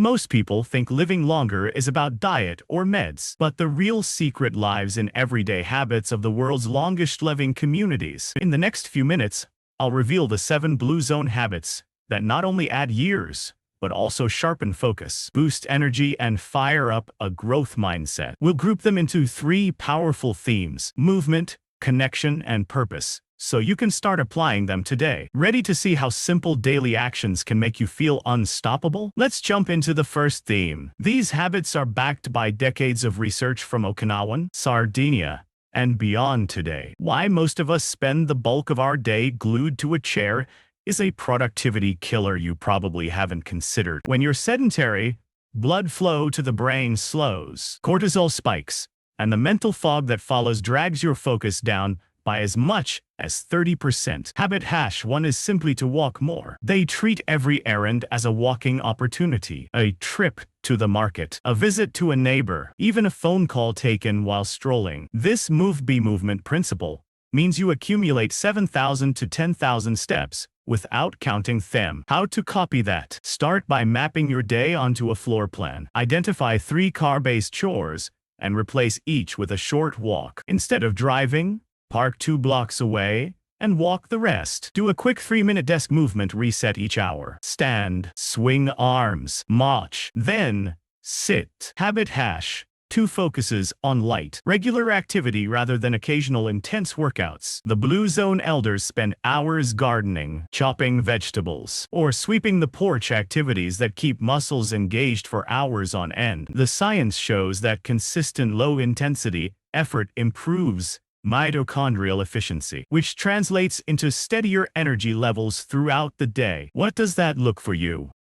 Most people think living longer is about diet or meds, but the real secret lies in everyday habits of the world's longest living communities. In the next few minutes, I'll reveal the 7 Blue Zone habits that not only add years, but also sharpen focus, boost energy, and fire up a growth mindset. We'll group them into 3 powerful themes: movement, connection, and purpose, so you can start applying them today. Ready to see how simple daily actions can make you feel unstoppable? Let's jump into the first theme. These habits are backed by decades of research from Okinawa, Sardinia, and beyond today. Why most of us spend the bulk of our day glued to a chair is a productivity killer you probably haven't considered. When you're sedentary, blood flow to the brain slows, cortisol spikes, and the mental fog that follows drags your focus down by as much as 30%. Habit hash 1 is simply to walk more. They treat every errand as a walking opportunity: a trip to the market, a visit to a neighbor, even a phone call taken while strolling. This move-be movement principle means you accumulate 7,000 to 10,000 steps without counting them. How to copy that? Start by mapping your day onto a floor plan. Identify 3 car-based chores and replace each with a short walk. Instead of driving, park 2 blocks away and walk the rest. Do a quick 3-minute desk movement reset each hour. Stand, swing arms, march, then sit. Habit hash 2 focuses on light, regular activity rather than occasional intense workouts. The Blue Zone elders spend hours gardening, chopping vegetables, or sweeping the porch, activities that keep muscles engaged for hours on end. The science shows that consistent low-intensity effort improves mitochondrial efficiency, which translates into steadier energy levels throughout the day. What does that look for you?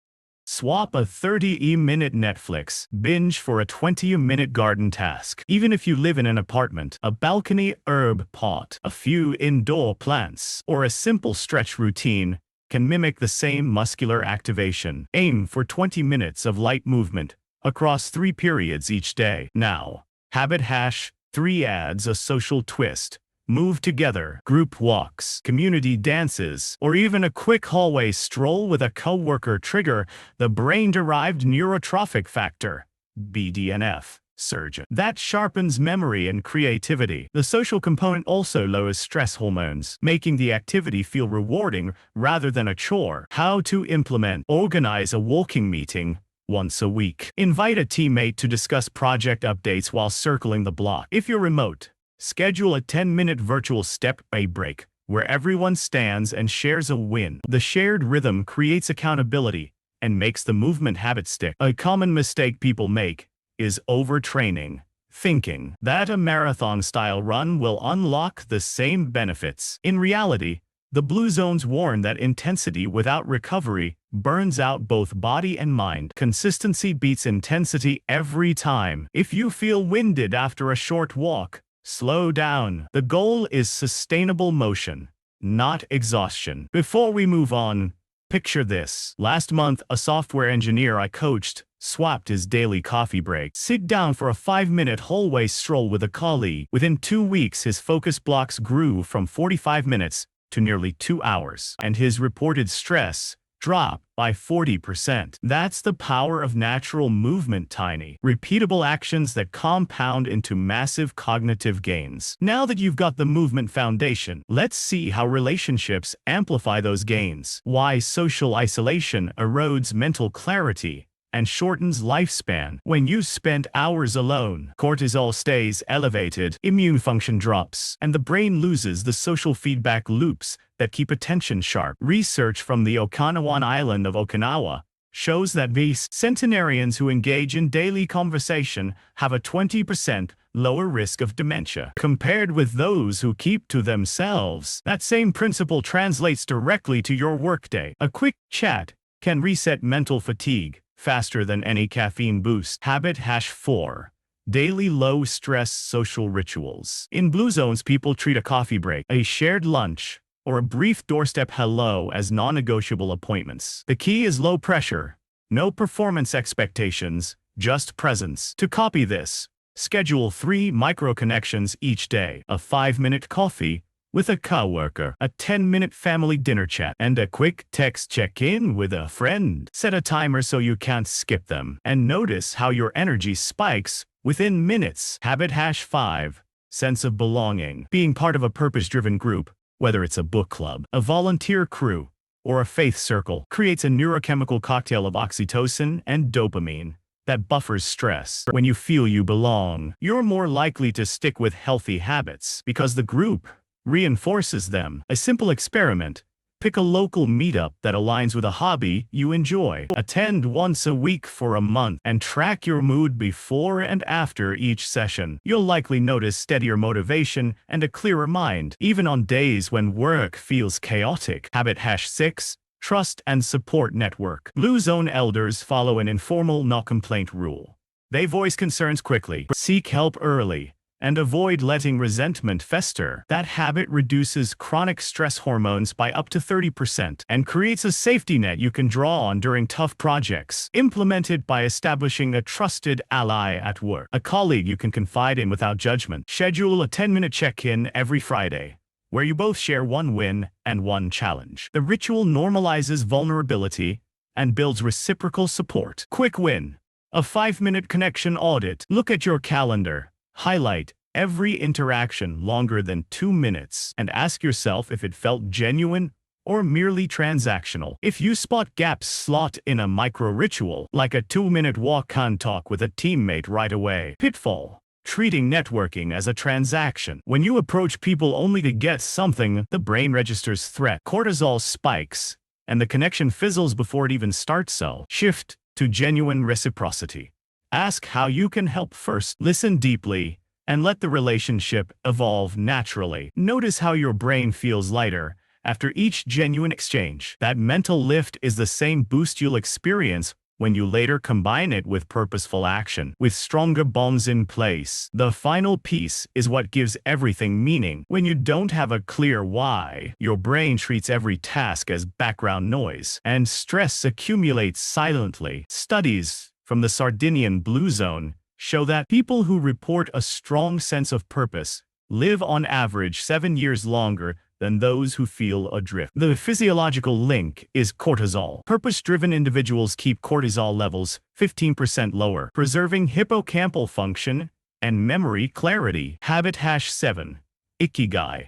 Swap a 30-minute Netflix binge for a 20-minute garden task. Even if you live in an apartment, a balcony herb pot, a few indoor plants, or a simple stretch routine can mimic the same muscular activation. Aim for 20 minutes of light movement across 3 periods each day. Now, habit hash 3 adds a social twist. Move together, group walks, community dances, or even a quick hallway stroll with a coworker trigger the brain-derived neurotrophic factor, BDNF, surge. That sharpens memory and creativity. The social component also lowers stress hormones, making the activity feel rewarding rather than a chore. How to implement: organize a walking meeting once a week. Invite a teammate to discuss project updates while circling the block. If you're remote, schedule a 10-minute virtual step break where everyone stands and shares a win. The shared rhythm creates accountability and makes the movement habit stick. A common mistake people make is overtraining, thinking that a marathon-style run will unlock the same benefits. In reality, the Blue Zones warn that intensity without recovery burns out both body and mind. Consistency beats intensity every time. If you feel winded after a short walk, slow down. The goal is sustainable motion, not exhaustion. Before we move on, picture this. Last month, a software engineer I coached swapped his daily coffee break. Sit down for a 5-minute hallway stroll with a colleague. Within 2 weeks, his focus blocks grew from 45 minutes to nearly 2 hours, and his reported stress dropped by 40%. That's the power of natural movement: tiny, repeatable actions that compound into massive cognitive gains. Now that you've got the movement foundation, let's see how relationships amplify those gains. Why social isolation erodes mental clarity and shortens lifespan. When you spend hours alone, cortisol stays elevated, immune function drops, and the brain loses the social feedback loops that keep attention sharp. Research from the Okinawan island of Okinawa shows that these centenarians who engage in daily conversation have a 20% lower risk of dementia compared with those who keep to themselves. That same principle translates directly to your workday. A quick chat can reset mental fatigue faster than any caffeine boost. Habit hash 4. Daily low-stress social rituals. In Blue Zones, people treat a coffee break, a shared lunch, or a brief doorstep hello as non-negotiable appointments. The key is low pressure, no performance expectations, just presence. To copy this, schedule 3 micro-connections each day: a 5-minute coffee with a coworker, a 10-minute family dinner chat, and a quick text check-in with a friend. Set a timer so you can't skip them, and notice how your energy spikes within minutes. Habit #5. Sense of belonging. Being part of a purpose-driven group, whether it's a book club, a volunteer crew, or a faith circle, creates a neurochemical cocktail of oxytocin and dopamine that buffers stress. When you feel you belong, you're more likely to stick with healthy habits because the group reinforces them. A simple experiment: pick a local meetup that aligns with a hobby you enjoy. Attend once a week for a month and track your mood before and after each session. You'll likely notice steadier motivation and a clearer mind, even on days when work feels chaotic. Habit #6. Trust and support network. Blue Zone elders follow an informal no-complaint rule. They voice concerns quickly, seek help early, and avoid letting resentment fester. That habit reduces chronic stress hormones by up to 30% and creates a safety net you can draw on during tough projects. Implement it by establishing a trusted ally at work, a colleague you can confide in without judgment. Schedule a 10-minute check-in every Friday, where you both share one win and one challenge. The ritual normalizes vulnerability and builds reciprocal support. Quick win: a 5-minute connection audit. Look at your calendar. Highlight every interaction longer than 2 minutes and ask yourself if it felt genuine or merely transactional. If you spot gaps, slot in a micro-ritual, like a 2-minute walk-on talk with a teammate right away. Pitfall: treating networking as a transaction. When you approach people only to get something, the brain registers threat. Cortisol spikes, and the connection fizzles before it even starts. So, shift to genuine reciprocity. Ask how you can help first. Listen deeply and let the relationship evolve naturally. Notice how your brain feels lighter after each genuine exchange. That mental lift is the same boost you'll experience when you later combine it with purposeful action. With stronger bonds in place, the final piece is what gives everything meaning. When you don't have a clear why, your brain treats every task as background noise, and stress accumulates silently. Studies from the Sardinian Blue Zone show that people who report a strong sense of purpose live on average 7 years longer than those who feel adrift. The physiological link is cortisol. Purpose-driven individuals keep cortisol levels 15% lower, preserving hippocampal function and memory clarity. Habit #7. Ikigai.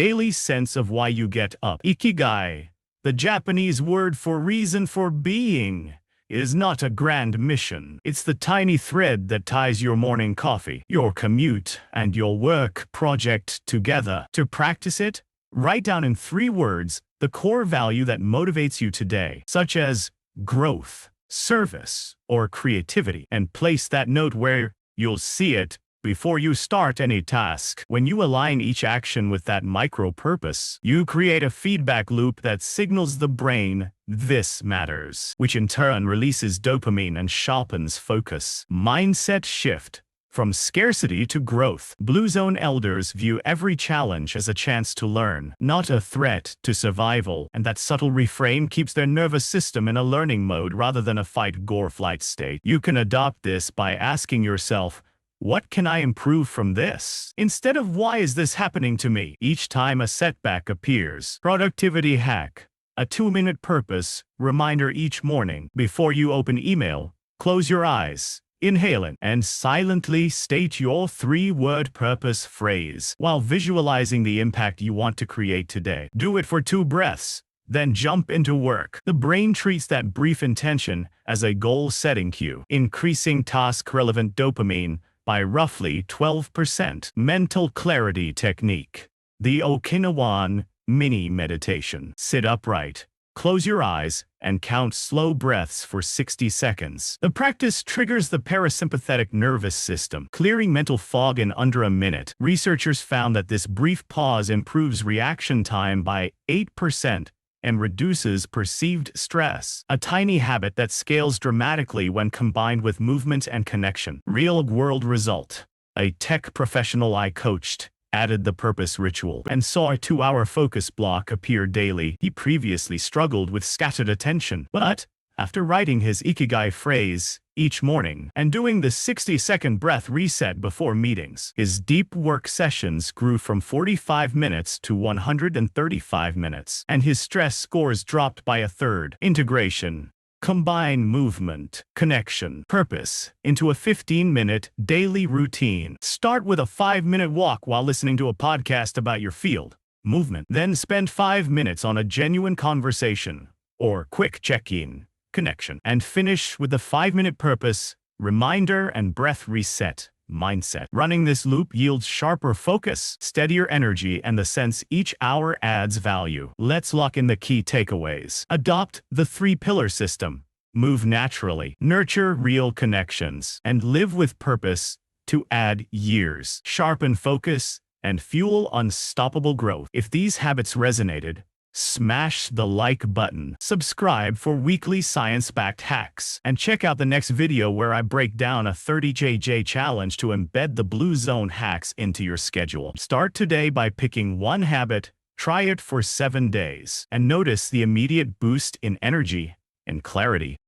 Daily sense of why you get up. Ikigai, the Japanese word for reason for being, is not a grand mission. It's the tiny thread that ties your morning coffee, your commute, and your work project together. To practice it, write down in 3 words the core value that motivates you today, such as growth, service, or creativity, and place that note where you'll see it before you start any task. When you align each action with that micro-purpose, you create a feedback loop that signals the brain this matters, which in turn releases dopamine and sharpens focus. Mindset shift from scarcity to growth. Blue Zone elders view every challenge as a chance to learn, not a threat to survival, and that subtle reframe keeps their nervous system in a learning mode rather than a fight-gore-flight state. You can adopt this by asking yourself, what can I improve from this? Instead of why is this happening to me? Each time a setback appears. Productivity hack: a 2-minute purpose reminder each morning. Before you open email, close your eyes, inhale it, and silently state your 3-word purpose phrase while visualizing the impact you want to create today. Do it for 2 breaths, then jump into work. The brain treats that brief intention as a goal-setting cue, increasing task-relevant dopamine by roughly 12%. Mental clarity technique: the Okinawan mini meditation. Sit upright, close your eyes, and count slow breaths for 60 seconds. The practice triggers the parasympathetic nervous system, clearing mental fog in under a minute. Researchers found that this brief pause improves reaction time by 8% and reduces perceived stress, a tiny habit that scales dramatically when combined with movement and connection. Real-world result: a tech professional I coached added the purpose ritual and saw a 2-hour focus block appear daily. He previously struggled with scattered attention, but after writing his Ikigai phrase each morning and doing the 60-second breath reset before meetings. His deep work sessions grew from 45 minutes to 135 minutes, and his stress scores dropped by a third. Integration. Combine movement, connection, purpose into a 15-minute daily routine. Start with a 5-minute walk while listening to a podcast about your field. Movement. Then spend 5 minutes on a genuine conversation or quick check-in. Connection. And finish with the 5-minute purpose, reminder, and breath reset. Mindset. Running this loop yields sharper focus, steadier energy, and the sense each hour adds value. Let's lock in the key takeaways. Adopt the 3-pillar system. Move naturally, nurture real connections, and live with purpose to add years. Sharpen focus and fuel unstoppable growth. If these habits resonated, smash the like button, subscribe for weekly science-backed hacks, and check out the next video where I break down a 30-JJ challenge to embed the Blue Zone hacks into your schedule. Start today by picking one habit, try it for 7 days, and notice the immediate boost in energy and clarity.